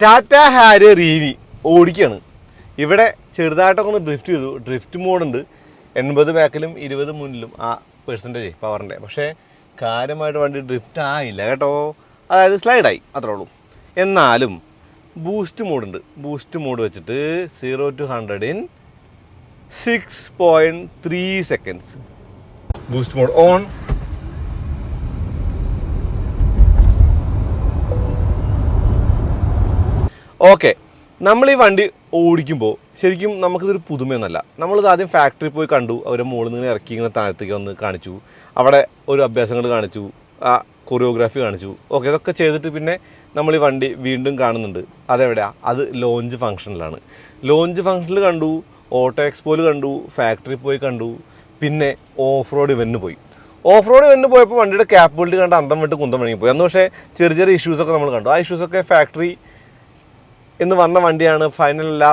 Tata Harrier EV ഓടിക്കുകയാണ്. ഇവിടെ ചെറുതായിട്ടൊക്കെ ഒന്ന് ഡ്രിഫ്റ്റ് ചെയ്തു. ഡ്രിഫ്റ്റ് മോഡുണ്ട്. 80 ബാക്കിലും 20 മുന്നിലും ആ പെർസെൻറ്റേജ് പവറിൻ്റെ. പക്ഷേ കാര്യമായിട്ട് വണ്ടി ഡ്രിഫ്റ്റ് ആയില്ല കേട്ടോ. അതായത് സ്ലൈഡായി, അത്രേ ഉള്ളൂ. എന്നാലും ബൂസ്റ്റ് മോഡുണ്ട്. ബൂസ്റ്റ് മോഡ് വെച്ചിട്ട് 0 to 100 in 6.3 seconds. Boost mode on. Okay, നമ്മൾ ഈ വണ്ടി ഓടിക്കുമ്പോൾ ശരിക്കും നമുക്കിതൊരു പുതുമയൊന്നുമല്ല. നമ്മളിത് ആദ്യം ഫാക്ടറി പോയി കണ്ടു, അവരെ മുകളിൽ നിന്ന് ഇറക്കി ഇങ്ങനെ താഴത്തേക്ക് വന്ന് കാണിച്ചു, അവിടെ ഒരു അഭ്യാസങ്ങൾ കാണിച്ചു, ആ കൊറിയോഗ്രാഫി കാണിച്ചു. ഓക്കെ, ഇതൊക്കെ ചെയ്തിട്ട് പിന്നെ നമ്മൾ ഈ വണ്ടി വീണ്ടും കാണുന്നുണ്ട്. അതെവിടെയാണ്? അത് ലോഞ്ച് ഫംഗ്ഷനിലാണ്. ലോഞ്ച് ഫംഗ്ഷനിൽ കണ്ടു, ഓട്ടോ എക്സ്പോയിൽ കണ്ടു, ഫാക്ടറി പോയി കണ്ടു, പിന്നെ ഓഫ് റോഡ് ഇവൻറ്റിന് പോയി. ഓഫ് റോഡ് ഇവൻറ്റിന് പോയപ്പോൾ വണ്ടിയുടെ ക്യാപ്പബിലിറ്റി കണ്ട് അന്തം വിട്ട് കുന്തം വഴങ്ങിപ്പോയി. അന്ന് പക്ഷേ ചെറിയ ചെറിയ ഇഷ്യൂസൊക്കെ നമ്മൾ കണ്ടു. ആ ഇഷ്യൂസൊക്കെ ഫാക്ടറി എന്ന് വന്ന വണ്ടിയാണ്, ഫൈനലല്ല.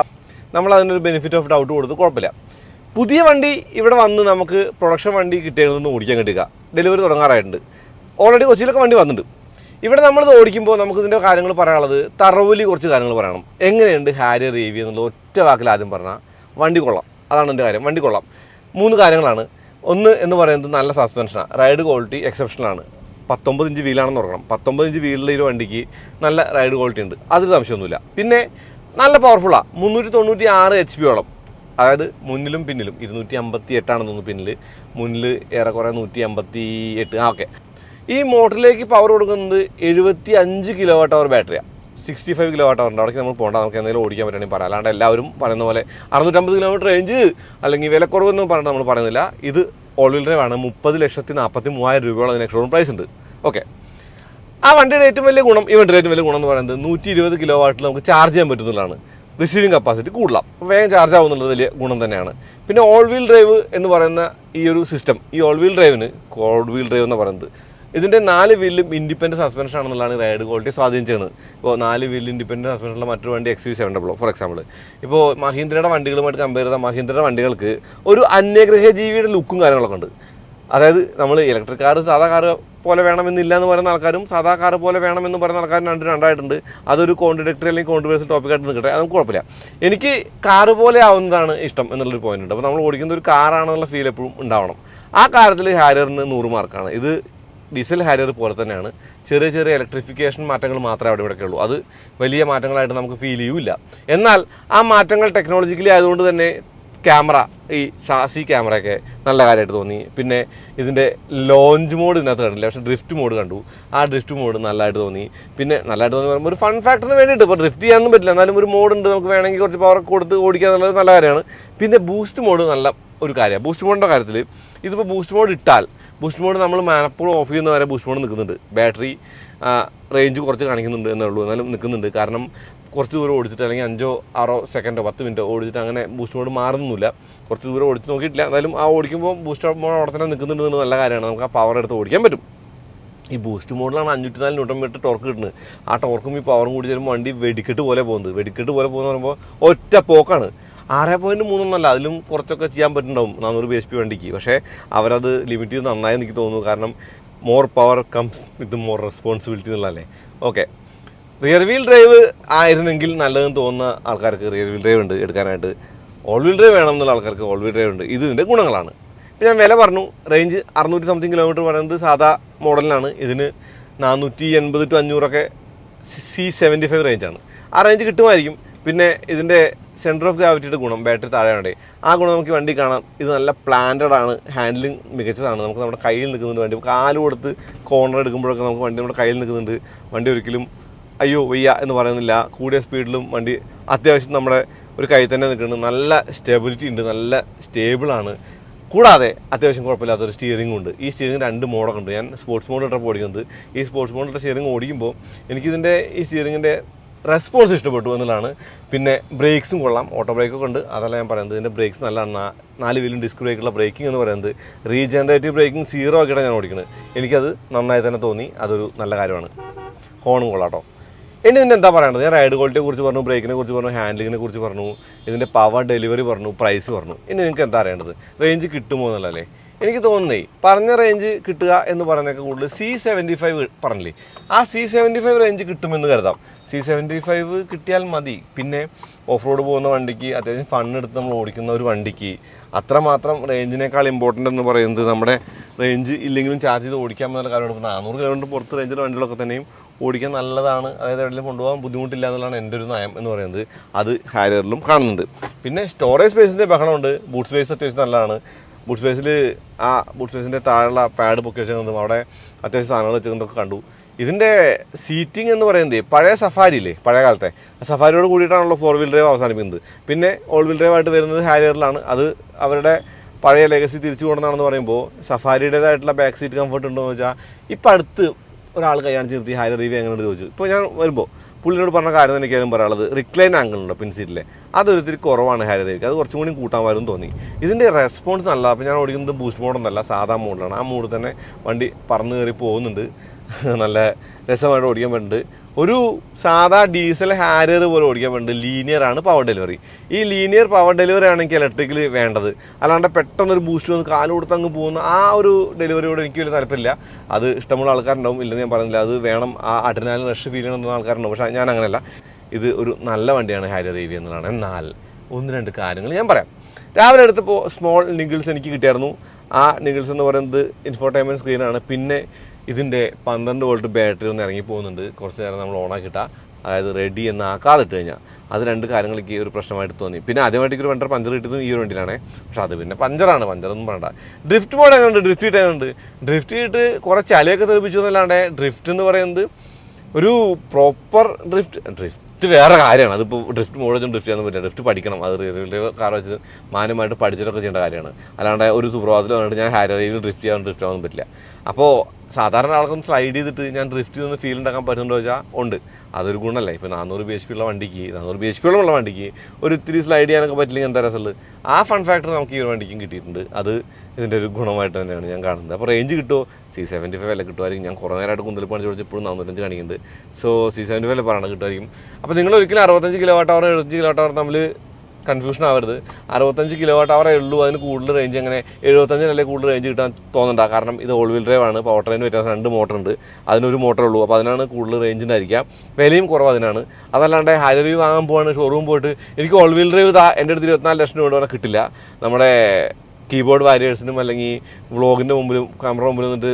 നമ്മൾ അതിനൊരു ബെനിഫിറ്റ് ഓഫ് ഡൗട്ട് കൊടുത്ത് കുഴപ്പമില്ല. പുതിയ വണ്ടി ഇവിടെ വന്ന് നമുക്ക് പ്രൊഡക്ഷൻ വണ്ടി കിട്ടിയതൊന്നും ഓടിക്കാൻ കിട്ടുക. ഡെലിവറി തുടങ്ങാറായിട്ടുണ്ട്. ഓൾറെഡി കൊച്ചിയിലൊക്കെ വണ്ടി വന്നിട്ടുണ്ട്. ഇവിടെ നമ്മളിത് ഓടിക്കുമ്പോൾ നമുക്കിതിൻ്റെ കാര്യങ്ങൾ പറയാനുള്ളത്, തറവലി കുറച്ച് കാര്യങ്ങൾ പറയണം. എങ്ങനെയുണ്ട് ഹാരിയർ EV എന്നുള്ള ഒറ്റ വാക്കിൽ ആദ്യം പറഞ്ഞാൽ വണ്ടി കൊള്ളാം. അതാണ് എൻ്റെ കാര്യം. വണ്ടി കൊള്ളാം. 3 കാര്യങ്ങളാണ്. ഒന്ന് എന്ന് പറയുന്നത് നല്ല സസ്പെൻഷനാണ്. റൈഡ് ക്വാളിറ്റി എക്സെപ്ഷണലാണ്. 19 ഇഞ്ച് വീലാണെന്ന് ഓർക്കണം. 19 ഇഞ്ച് വീലിൽ ഈ വണ്ടിക്ക് നല്ല റൈഡ് ക്വാളിറ്റി ഉണ്ട്, അതിൽ സംശയമൊന്നുമില്ല. പിന്നെ നല്ല പവർഫുള്ളാണ്. 396 HP അതായത് മുന്നിലും പിന്നിലും 258 ആണെന്ന് തോന്നുന്നു. പിന്നിൽ മുന്നിൽ ഏറെക്കുറെ 158. ഓക്കെ, ഈ മോട്ടറിലേക്ക് പവർ കൊടുക്കുന്നത് 75 kWh ബാറ്ററിയാണ്. 65 kWh ഉണ്ട്. അവിടേക്ക് നമ്മൾ പോകണ്ട, നമുക്ക് എന്തെങ്കിലും ഓടിക്കാൻ പറ്റുകയാണെങ്കിൽ പറയാം. അല്ലാണ്ട് എല്ലാവരും പറയുന്ന പോലെ 650 km റേഞ്ച് അല്ലെങ്കിൽ വിലക്കുറവെന്നും പറഞ്ഞിട്ട് നമ്മൾ പറയുന്നില്ല. ഇത് ഓൾ വീൽ ഡ്രൈവ് ആണ്. 30,43,000 രൂപയോളം അതിന് എക്സ്ട്രോൺ പ്രൈസ് ഉണ്ട്. ഓക്കെ, ആ വണ്ടിയുടെ ഏറ്റവും വലിയ ഗുണം, ഈ വണ്ടിയുടെ ഏറ്റവും വലിയ ഗുണം എന്ന് പറയുന്നത് 120 kW നമുക്ക് ചാർജ് ചെയ്യാൻ പറ്റുന്നതാണ്. റിസീവിങ് കപ്പാസിറ്റി കൂടുതലാണ്, വേഗം ചാർജ് ആവുന്നുള്ളത് വലിയ ഗുണം തന്നെയാണ്. പിന്നെ ഓൾ വീൽ ഡ്രൈവ് എന്ന് പറയുന്ന ഈ ഒരു സിസ്റ്റം, ഈ ഓൾ വീൽ ഡ്രൈവിന് കോഡ് വീൽ ഡ്രൈവ് എന്ന് പറയുന്നത് ഇതിൻ്റെ 4 വീലിലും ഇൻഡിപെൻഡൻറ്റ് സസ്പെൻഷൻ ആണെന്നുള്ളതാണ് റൈഡ് ക്വാളിറ്റി സ്വാധീനിച്ചത്. ഇപ്പോൾ 4 വീലിൽ ഇൻഡിപെൻഡൻറ്റ് സസ്പെൻഷനുള്ള മറ്റൊരു വണ്ടി XUV700 ഫോർ എക്സാമ്പിൾ. ഇപ്പോൾ മഹീന്ദ്രയുടെ വണ്ടികളുമായിട്ട് കമ്പയർ ചെയ്താൽ മഹീന്ദ്രയുടെ വണ്ടികൾക്ക് ഒരു അന്യഗ്രഹ ജീവിയുടെ ലുക്കും കാര്യങ്ങളൊക്കെ ഉണ്ട്. അതായത് നമ്മൾ ഇലക്ട്രിക് കാർ സാധാ കാർ പോലെ വേണമെന്നില്ല എന്ന് പറയുന്ന ആൾക്കാരും സാധാ കാർ പോലെ വേണമെന്ന് പറയുന്ന ആൾക്കാരും രണ്ടായിട്ടുണ്ട്. അതൊരു കോൺട്രഡിക്ടറി അല്ലെങ്കിൽ കോൺട്രവേഴ്സൽ ടോപ്പിക്കായിട്ട് നിൽക്കട്ടെ, അത് കുഴപ്പമില്ല. എനിക്ക് കാറ് പോലെ ആവുന്നതാണ് ഇഷ്ടം എന്നുള്ളൊരു പോയിന്റ് ഉണ്ട്. അപ്പോൾ നമ്മൾ ഓടിക്കുന്ന ഒരു കാറാണെന്നുള്ള ഫീൽ എപ്പോഴും ഉണ്ടാവണം. ആ കാര്യത്തിൽ ഹാരിയറിന് 100 മാർക്കാണ്. ഇത് ഡീസൽ ഹാരിയർ പോലെ തന്നെയാണ്. ചെറിയ ചെറിയ ഇലക്ട്രിഫിക്കേഷൻ മാറ്റങ്ങൾ മാത്രമേ അവിടെ ഇവിടെയൊക്കെ ഉള്ളൂ. അത് വലിയ മാറ്റങ്ങളായിട്ട് നമുക്ക് ഫീൽ ചെയ്യില്ല. എന്നാൽ ആ മാറ്റങ്ങൾ ടെക്നോളജിക്കലി ആയതുകൊണ്ട് തന്നെ ക്യാമറ, ഈ ഷാസി ക്യാമറയൊക്കെ നല്ല കാര്യമായിട്ട് തോന്നി. പിന്നെ ഇതിൻ്റെ ലോഞ്ച് മോഡ് ഇതിനകത്ത് കണ്ടില്ല, പക്ഷേ ഡ്രിഫ്റ്റ് മോഡ് കണ്ടു. ആ ഡ്രിഫ്റ്റ് മോഡ് നല്ലതായിട്ട് തോന്നി. പിന്നെ നല്ലതായിട്ട് തോന്നി പറയുമ്പോൾ ഒരു ഫൺ ഫാക്ടറിന് വേണ്ടിയിട്ട്, ഇപ്പോൾ ഡ്രിഫ്റ്റ് ചെയ്യാനൊന്നും പറ്റില്ല, എന്നാലും ഒരു മോഡുണ്ട്, നമുക്ക് വേണമെങ്കിൽ കുറച്ച് പവർ കൊടുത്ത് ഓടിക്കുക എന്നുള്ളത് നല്ല കാര്യമാണ്. പിന്നെ ബൂസ്റ്റ് മോഡ് നല്ല ഒരു കാര്യമാണ്. ബൂസ്റ്റ് മോഡിൻ്റെ കാര്യത്തിൽ ഇതിപ്പോൾ ബൂസ്റ്റ് മോഡ് ഇട്ടാൽ, ബൂസ്റ്റ് മോഡ് നമ്മൾ മാനപ്പോഴും ഓഫ് ചെയ്യുന്ന വരെ ബൂസ്റ്റ് മോഡ് നിൽക്കുന്നുണ്ട്. ബാറ്ററി റേഞ്ച് കുറച്ച് കാണിക്കുന്നുണ്ട് എന്നേ ഉള്ളൂ, എന്നാലും നിൽക്കുന്നുണ്ട്. കാരണം കുറച്ച് ദൂരം ഓടിച്ചിട്ട് അല്ലെങ്കിൽ 5-6 സെക്കൻഡോ 10 മിനിറ്റോ ഓടിച്ചിട്ട് അങ്ങനെ ബൂസ്റ്റ് മോഡ് മാറുന്നില്ല. കുറച്ച് ദൂരം ഓടിച്ച് നോക്കിയിട്ടില്ല, എന്നാലും ആ ഓടിക്കുമ്പോൾ ബൂസ്റ്റ് മോഡ് അവിടെ തന്നെ നിൽക്കുന്നുണ്ടെന്ന് നല്ല കാര്യമാണ്. നമുക്ക് ആ പവർ എടുത്ത് ഓടിക്കാൻ പറ്റും. ഈ ബൂസ്റ്റ് മോഡിലാണ് 504 ന്യൂട്ടൺ മീറ്റർ ടോർക്ക് കിട്ടുന്നത്. ആ ടോർക്കും ഈ പവറും കൂടി ചേരുമ്പോൾ വണ്ടി വെടിക്കെട്ട് പോലെ പോകുന്നത്. വെടിക്കെട്ട് പോലെ പോകുന്ന പറയുമ്പോൾ ഒറ്റ പോക്കാണ്. 6.3 അതിലും കുറച്ചൊക്കെ ചെയ്യാൻ പറ്റുന്നുണ്ടാവും 400 bhp വണ്ടിക്ക്. പക്ഷേ അവരത് ലിമിറ്റ് ചെയ്ത് നന്നായി എനിക്ക് തോന്നുന്നു. കാരണം more power comes with more responsibility എന്നുള്ളതല്ലേ. ഓക്കെ, റിയർ വീൽ ഡ്രൈവ് ആയിരുന്നെങ്കിൽ നല്ലതെന്ന് തോന്നുന്ന ആൾക്കാർക്ക് റിയർ വീൽ ഡ്രൈവ് ഉണ്ട് എടുക്കാനായിട്ട്. ഓൾ വീൽ ഡ്രൈവ് വേണം എന്നുള്ള ആൾക്കാർക്ക് ഓൾ വീൽ ഡ്രൈവ് ഉണ്ട്. ഇത് ഇതിൻ്റെ ഗുണങ്ങളാണ്. ഇപ്പോൾ ഞാൻ വില പറഞ്ഞു, റേഞ്ച് 600 സംതിങ് കിലോമീറ്റർ പറയുന്നത് സാധാ മോഡലിനാണ്. ഇതിന് 480 to 500 C75 റേഞ്ചാണ്. ആ റേഞ്ച് കിട്ടുമായിരിക്കും. പിന്നെ ഇതിൻ്റെ സെൻറ്റർ ഓഫ് ഗ്രാവിറ്റിയുടെ ഗുണം, ബാറ്ററി താഴെയാണ്. ആ ഗുണം നമുക്ക് വണ്ടി കാണാം. ഇത് നല്ല പ്ലാൻഡഡ് ആണ്, ഹാൻഡ്ലിങ് മികച്ചതാണ്. നമുക്ക് നമ്മുടെ കയ്യിൽ നിൽക്കുന്നുണ്ട് വണ്ടി. കാല് കൊടുത്ത് കോർണർ എടുക്കുമ്പോഴൊക്കെ നമുക്ക് വണ്ടി നമ്മുടെ കയ്യിൽ നിൽക്കുന്നുണ്ട്. വണ്ടി ഒരിക്കലും അയ്യോ വയ്യ എന്ന് പറയുന്നില്ല. കൂടിയ സ്പീഡിലും വണ്ടി അത്യാവശ്യം നമ്മുടെ ഒരു കൈ തന്നെ നിൽക്കുന്നുണ്ട്. നല്ല സ്റ്റെബിലിറ്റി ഉണ്ട്, നല്ല സ്റ്റേബിളാണ്. കൂടാതെ അത്യാവശ്യം കുഴപ്പമില്ലാത്തൊരു സ്റ്റിയറിംഗും ഉണ്ട്. ഈ സ്റ്റിയറിംഗ് 2 മോഡൊക്കെ ഉണ്ട്. ഞാൻ സ്പോർട്സ് മോഡ് ഇട്ടപ്പോൾ ഓടിക്കുന്നത്. ഈ സ്പോർട്സ് മോഡിൻ്റെ സ്റ്റിയറിംഗ് ഓടിക്കുമ്പോൾ എനിക്കിതിൻ്റെ ഈ സ്റ്റിയറിങ്ങിൻ്റെ റെസ്പോൺസ് ഇഷ്ടപ്പെട്ടു എന്നുള്ളതാണ്. പിന്നെ ബ്രേക്സും കൊള്ളാം, ഓട്ടോ ബ്രേക്കൊക്കെ ഉണ്ട്. അതല്ല ഞാൻ പറയുന്നത്, ഇതിൻ്റെ ബ്രേക്സ് നല്ലതാണ്. 4 വീലും ഡിസ്ക് ബ്രേക്കുള്ള ബ്രേക്കിംഗ് എന്ന് പറയുന്നത് റീജനറേറ്റീവ് ബ്രേക്കിംഗ് 0 ആക്കിയിട്ടാണ് ഞാൻ ഓടിക്കുന്നത്. എനിക്കത് നന്നായി തന്നെ തോന്നി. അതൊരു നല്ല കാര്യമാണ്. ഹോണും കൊള്ളാട്ടോ. ഇനി ഇതിൻ്റെ എന്താ പറയേണ്ടത്? ഞാൻ റൈഡ് ക്വാളിറ്റിയെ കുറിച്ച് പറഞ്ഞു, ബ്രേക്കിനെ കുറിച്ച് പറഞ്ഞു, ഹാൻഡ്ലിങ്ങിനെ കുറിച്ച് പറഞ്ഞു, ഇതിൻ്റെ പവർ ഡെലിവറി പറഞ്ഞു, പ്രൈസ് പറഞ്ഞു. ഇനി നിങ്ങൾക്ക് എന്താ അറിയേണ്ടത്? റേഞ്ച് കിട്ടുമോ എന്നുള്ളതല്ലേ. എനിക്ക് തോന്നുന്നേ പറഞ്ഞ റേഞ്ച് കിട്ടുക എന്ന് പറയുന്നതൊക്കെ കൂടുതൽ C75 പറഞ്ഞില്ലേ, ആ C75 റേഞ്ച് കിട്ടുമെന്ന് കരുതാം. C75 കിട്ടിയാൽ മതി. പിന്നെ ഓഫ് റോഡ് പോകുന്ന വണ്ടിക്ക്, അത്യാവശ്യം ഫണ്ണെടുത്ത് നമ്മൾ ഓടിക്കുന്ന ഒരു വണ്ടിക്ക് അത്രമാത്രം റേഞ്ചിനേക്കാൾ ഇമ്പോർട്ടൻ്റ് എന്ന് പറയുന്നത് നമ്മുടെ റേഞ്ച് ഇല്ലെങ്കിലും ചാർജ് ചെയ്ത് ഓടിക്കാമെന്നുള്ള കാര്യമാണ്. 400 കിലോമീറ്റർ പുറത്ത് റേഞ്ചിലെ വണ്ടികളൊക്കെ തന്നെയും ഓടിക്കാൻ നല്ലതാണ്. അതായത് എവിടെയെങ്കിലും കൊണ്ടുപോകാൻ ബുദ്ധിമുട്ടില്ല എന്നുള്ളതാണ് എൻ്റെ ഒരു നയം എന്ന് പറയുന്നത്. അത് ഹാരിയറിലും കാണുന്നുണ്ട്. പിന്നെ സ്റ്റോറേജ് സ്പേസിൻ്റെ ബഹളമുണ്ട്. ബൂട്ട് സ്പേസ് അത്യാവശ്യം നല്ലതാണ്. ബൂട്ട് സ്പേസിൽ ബൂട്ട് സ്പേസിൻ്റെ താഴെയുള്ള പാഡ് പൊക്കി വെച്ചതും അവിടെ അത്യാവശ്യം സാധനങ്ങൾ വെച്ചതൊക്കെ കണ്ടു. ഇതിൻ്റെ സീറ്റിംഗ് എന്ന് പറയുന്നത് പഴയ സഫാരി ഇല്ലേ, പഴയ കാലത്തെ സഫാരിയോട് കൂടിയിട്ടാണല്ലോ 4 വീൽ ഡ്രൈവ് അവസാനിപ്പിക്കുന്നത്. പിന്നെ ഓൾ വീൽ ഡ്രൈവ് ആയിട്ട് വരുന്നത് ഹാരിയറിലാണ്. അത് അവരുടെ പഴയ ലെഗസി തിരിച്ചു കൊണ്ടെന്നാണെന്ന് പറയുമ്പോൾ സഫാരിയുടേതായിട്ടുള്ള ബാക്ക് സീറ്റ് കംഫർട്ട് ഉണ്ടോ എന്ന് വെച്ചാൽ ഇപ്പം അടുത്ത് ഒരാൾ കൈയാണ് നിർത്തി ഹാരിയർ റിവ്യൂ എങ്ങനെയുണ്ട് ചോദിച്ചു. ഇപ്പോൾ ഞാൻ വരുമ്പോൾ പുള്ളിനോട് പറഞ്ഞ കാര്യം എനിക്കാരും പറയാനുള്ളത്, റിക്ലൈൻ ആംഗിൾ ഉണ്ടോ പിൻസീറ്റിലെ, അതൊരിത്തിരി കുറവാണ് ഹാരിയർ റിവ്യൂക്ക്. അത് കുറച്ചും കൂടി കൂട്ടാൻ വരും തോന്നി. ഇതിൻ്റെ റെസ്പോൺസ് നല്ല. അപ്പോൾ ഞാൻ ഓടിക്കുന്നത് ബൂസ്റ്റ് മോഡൊന്നല്ല, സാധാ മോഡിലാണ്. ആ മോഡ് തന്നെ വണ്ടി പറന്ന് കയറി പോകുന്നുണ്ട്. നല്ല രസമായിട്ട് ഓടിക്കാൻ പറ്റുന്നുണ്ട്. ഒരു സാധാ ഡീസൽ ഹാരിയർ പോലെ ഓടിക്കാൻ പറ്റുന്നുണ്ട്. ലീനിയറാണ് പവർ ഡെലിവറി. ഈ ലീനിയർ പവർ ഡെലിവറി ആണെങ്കിൽ ഇലക്ട്രിക്കൽ വേണ്ടത്. അല്ലാണ്ട് പെട്ടെന്നൊരു ബൂസ്റ്റ് വന്ന് കാല് കൊടുത്ത് അങ്ങ് പോകുന്ന ആ ഒരു ഡെലിവറിയോട് എനിക്ക് വലിയ താല്പര്യമില്ല. അത് ഇഷ്ടമുള്ള ആൾക്കാരുണ്ടാവും, ഇല്ലെന്ന് ഞാൻ പറയുന്നില്ല. അത് വേണം, ആ അഡ്രിനാലിൻ റഷ് ഫീൽ ചെയ്യണമെന്ന ആൾക്കാരുണ്ടാവും. പക്ഷേ ഞാൻ അങ്ങനെയല്ല. ഇത് ഒരു നല്ല വണ്ടിയാണ് ഹാരിയർ EV എന്നുള്ളതാണ്. എന്നാൽ 1-2 കാര്യങ്ങൾ ഞാൻ പറയാം. രാവിലെ എടുത്തപ്പോൾ സ്മോൾ നിഗിൾസ് എനിക്ക് കിട്ടിയായിരുന്നു. ആ നിഗിൾസ് എന്ന് പറയുന്നത് ഇൻഫോർടൈൻമെൻറ്റ് സ്ക്രീനാണ്. പിന്നെ ഇതിൻ്റെ 12 വോൾട്ട് ബാറ്ററി ഒന്ന് ഇറങ്ങി പോകുന്നുണ്ട്. കുറച്ച് നേരം നമ്മൾ ഓണാക്കിയിട്ടാൽ, അതായത് റെഡി എന്നാക്കാതിട്ട് കഴിഞ്ഞാൽ, അത് 2 കാര്യങ്ങൾക്ക് ഒരു പ്രശ്നമായിട്ട് തോന്നി. പിന്നെ ആദ്യമായിട്ട് ഒരു വണ്ടി പഞ്ചർ കിട്ടുന്നത് ഈ ഒരു വണ്ടിയിലാണ്. പക്ഷെ അത് പിന്നെ പഞ്ചറൊന്നും പറയണ്ട. ഡ്രിഫ്റ്റ് മോഡ് എങ്ങനെയുണ്ട്? ഡ്രിഫ്റ്റ് ചെയ്തുണ്ട്. ഡ്രിഫ്റ്റ് ചെയ്തിട്ട് കുറേ ചളിയൊക്കെ തെറിപ്പിച്ചു എന്നല്ലാണ്ട് ഡ്രിഫ്റ്റ് എന്ന് പറയുന്നത് ഒരു പ്രോപ്പർ ഡ്രിഫ്റ്റ് വേറെ കാര്യമാണ്. അതിപ്പോൾ ഡ്രിഫ്റ്റ് മോഡ് വെച്ചും ഡ്രിഫ്റ്റ് ചെയ്യാൻ പറ്റില്ല. ഡ്രിഫ്റ്റ് പഠിക്കണം. അത് റിയൽ കാർ വെച്ച് മാന്യമായിട്ട് പഠിച്ചിട്ടൊക്കെ ചെയ്യേണ്ട കാര്യമാണ്. അല്ലാണ്ട് ഒരു സുപ്രഭാതത്തിൽ വന്നിട്ട് ഞാൻ ഹാരിയറിൽ ഡ്രിഫ്റ്റ് ആവാൻ പറ്റില്ല. അപ്പോൾ സാധാരണ ആൾക്കൊന്ന് സ്ലൈഡ് ചെയ്തിട്ട് ഞാൻ ഡ്രിഫ്റ്റ് ചെയ്തൊന്ന് ഫീൽ ഉണ്ടാക്കാൻ പറ്റുന്നുണ്ടോ വെച്ചാൽ ഉണ്ട്. അതൊരു ഗുണമല്ലേ. ഇപ്പോൾ 400 BHP ഉള്ള വണ്ടിക്ക് 400 BHP ഉള്ള വണ്ടിക്ക് ഒരു ഇത്തിരി സ്ലൈഡ് ചെയ്യാനൊക്കെ പറ്റില്ലെങ്കിൽ എന്താ രസമുള്ളത്. ആ ഫൺ ഫാക്ടർ നമുക്ക് ഈ ഒരു വണ്ടിക്കും കിട്ടിയിട്ടുണ്ട്. അത് ഇതിൻ്റെ ഒരു ഗുണമായിട്ട് തന്നെയാണ് ഞാൻ കാണുന്നത്. അപ്പോൾ റേഞ്ച് കിട്ടുമോ? C75 വില കിട്ടുമായിരിക്കും. ഞാൻ കുറേ നേരമായിട്ട് കുന്തൽ പണി ചോദിച്ചു ഇപ്പോഴും 405 കാണിക്കുന്നുണ്ട്. സോ C75 വില പറയണം കിട്ടുമായിരിക്കും. അപ്പോൾ നിങ്ങൾ ഒരിക്കലും 65 kWh 75 kWh തമ്മിൽ കൺഫ്യൂഷൻ ആവരുത്. 65 kWh ഉള്ളൂ, അതിന് കൂടുതൽ റേഞ്ച് അങ്ങനെ 75 കൂടുതൽ റേഞ്ച് കിട്ടാൻ തോന്നണ്ട. കാരണം ഇത് ഓൾ വീൽ ഡ്രൈവ് ആണ്. പവർ ട്രെയിൻ വ്യത്യാസം 2 മോട്ടറുണ്ട്, അതിനൊരു മോട്ടറേ ഉള്ളൂ. അപ്പോൾ അതിനാണ് കൂടുതൽ റേഞ്ച് ഉണ്ടായിരിക്കുക. വിലയും കുറവ് അതിനാണ്. അതല്ലാണ്ട് ഹാരിയർ വ്യൂ വാങ്ങാൻ പോവാണ് ഷോറൂം പോയിട്ട് എനിക്ക് ഓൾ വീൽ ഡ്രൈവ് എൻ്റെ അടുത്ത് 24 ലക്ഷം രൂപ വരെ കിട്ടില്ല. നമ്മുടെ കീബോർഡ് വാരിയേഴ്സിനും അല്ലെങ്കിൽ വ്ളോഗിൻ്റെ മുമ്പിലും ക്യാമറ മുമ്പിൽ നിന്നിട്ട്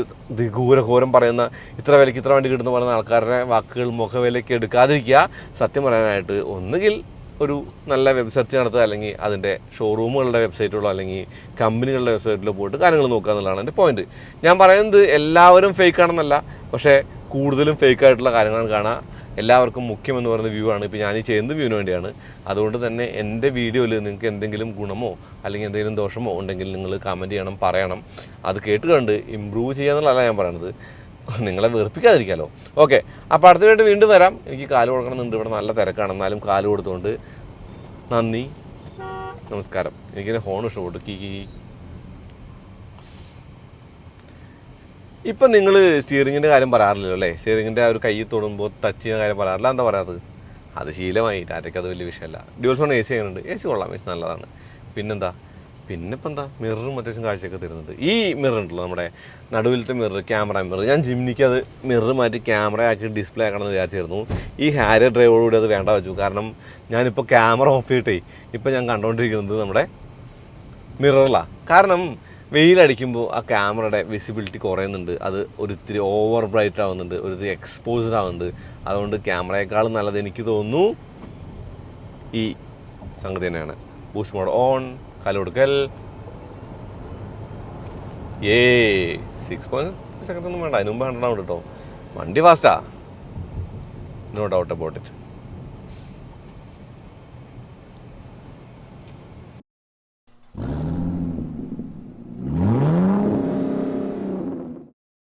ഘോരം പറയുന്ന ഇത്ര വിലയ്ക്ക് ഇത്ര വണ്ടി കിട്ടുന്ന പറയുന്ന ആൾക്കാരുടെ വാക്കുകൾ മുഖവിലയ്ക്ക് എടുക്കാതിരിക്കുക. സത്യം പറയാനായിട്ട് ഒന്നുകിൽ ഒരു നല്ല വെബ് സെർച്ച് നടത്തുക, അല്ലെങ്കിൽ അതിൻ്റെ ഷോറൂമുകളുടെ വെബ്സൈറ്റുകളോ അല്ലെങ്കിൽ കമ്പനികളുടെ വെബ്സൈറ്റിലോ പോയിട്ട് കാര്യങ്ങൾ നോക്കുക എന്നുള്ളതാണ് എൻ്റെ പോയിന്റ്. ഞാൻ പറയുന്നത് എല്ലാവരും ഫേക്ക് ആണെന്നല്ല, പക്ഷേ കൂടുതലും ഫേക്ക് ആയിട്ടുള്ള കാര്യങ്ങളാണ് കാണുക. എല്ലാവർക്കും മുഖ്യമെന്ന് പറയുന്ന വ്യൂ ആണ്. ഇപ്പോൾ ഞാൻ ഈ ചെയ്യുന്ന വ്യൂവിന് വേണ്ടിയാണ്. അതുകൊണ്ട് തന്നെ എൻ്റെ വീഡിയോയിൽ നിങ്ങൾക്ക് എന്തെങ്കിലും ഗുണമോ അല്ലെങ്കിൽ എന്തെങ്കിലും ദോഷമോ ഉണ്ടെങ്കിൽ നിങ്ങൾ കമൻറ്റ് ചെയ്യണം, പറയണം. അത് കേട്ടുകൊണ്ട് ഇമ്പ്രൂവ് ചെയ്യാന്നുള്ളതല്ല ഞാൻ പറയണത്, നിങ്ങളെ വെറുപ്പിക്കാതിരിക്കാമല്ലോ. ഓക്കെ, അപ്പോൾ അടുത്തതായിട്ട് വീണ്ടും വരാം. എനിക്ക് കാല് കൊടുക്കണമെന്നുണ്ട്, ഇവിടെ നല്ല തിരക്കാണ്. എന്നാലും കാല് കൊടുത്തുകൊണ്ട് നന്ദി, നമസ്കാരം. എനിക്കിൻ്റെ ഹോൺ ഇഷ്ടപ്പെട്ടു. കീ. ഇപ്പം നിങ്ങൾ സ്റ്റിയറിങ്ങിൻ്റെ കാര്യം പറയാറില്ലല്ലോ അല്ലേ? സ്റ്റിയറിങ്ങിൻ്റെ ആ ഒരു കൈ തൊടുമ്പോൾ ടച്ച് ചെയ്യുന്ന കാര്യം പറയാറില്ല. എന്താ പറയാത്തത്? അത് ശീലമായി. ടാറ്റയ്ക്ക് അത് വലിയ വിഷയമല്ല. ഡ്യുവൽ സോൺ AC ചെയ്യുന്നുണ്ട്. AC കൊള്ളാം, AC നല്ലതാണ്. പിന്നെന്താ, പിന്നിപ്പോൾ എന്താ, മിററും അത്യാവശ്യം കാഴ്ചയൊക്കെ തരുന്നുണ്ട്. ഈ മിറർ ഉണ്ടല്ലോ, നമ്മുടെ നടുവിലത്തെ മിറർ, ക്യാമറ മിറർ. ഞാൻ ജിമ്മിക്ക് അത് മിറർ മാറ്റി ക്യാമറ ആക്കി ഡിസ്പ്ലേ ആക്കണമെന്ന് വിചാരിച്ചിരുന്നു. ഈ ഹാരിയർ ഡ്രൈവോടുകൂടി അത് വേണ്ട വെച്ചു. കാരണം ഞാനിപ്പോൾ ക്യാമറ ഓഫ് ചെയ്തിട്ടേ ഇപ്പോൾ ഞാൻ കണ്ടുകൊണ്ടിരിക്കുന്നത് നമ്മുടെ മിററിലാണ്. കാരണം വെയിലടിക്കുമ്പോൾ ആ ക്യാമറയുടെ വിസിബിലിറ്റി കുറയുന്നുണ്ട്. അത് ഒരിത്തിരി ഓവർ ബ്രൈറ്റ് ആവുന്നുണ്ട്, ഒരിത്തിരി എക്സ്പോസ്ഡ് ആവുന്നുണ്ട്. അതുകൊണ്ട് ക്യാമറയെക്കാളും നല്ലത് എനിക്ക് തോന്നുന്നു ഈ സംഗതി തന്നെയാണ്. ബൂസ്റ്റ് മോഡ് ഓൺ, കാല് കൊടുക്കൽ. 6.6 സെക്കൻഡ്സ് ഒന്നും വേണ്ട, അതിന് മുമ്പ് 100 ആവും കേട്ടോ. വണ്ടി ഫാസ്റ്റാ, നോ ഡൗട്ട് അബൌട്ട് ഇറ്റ്.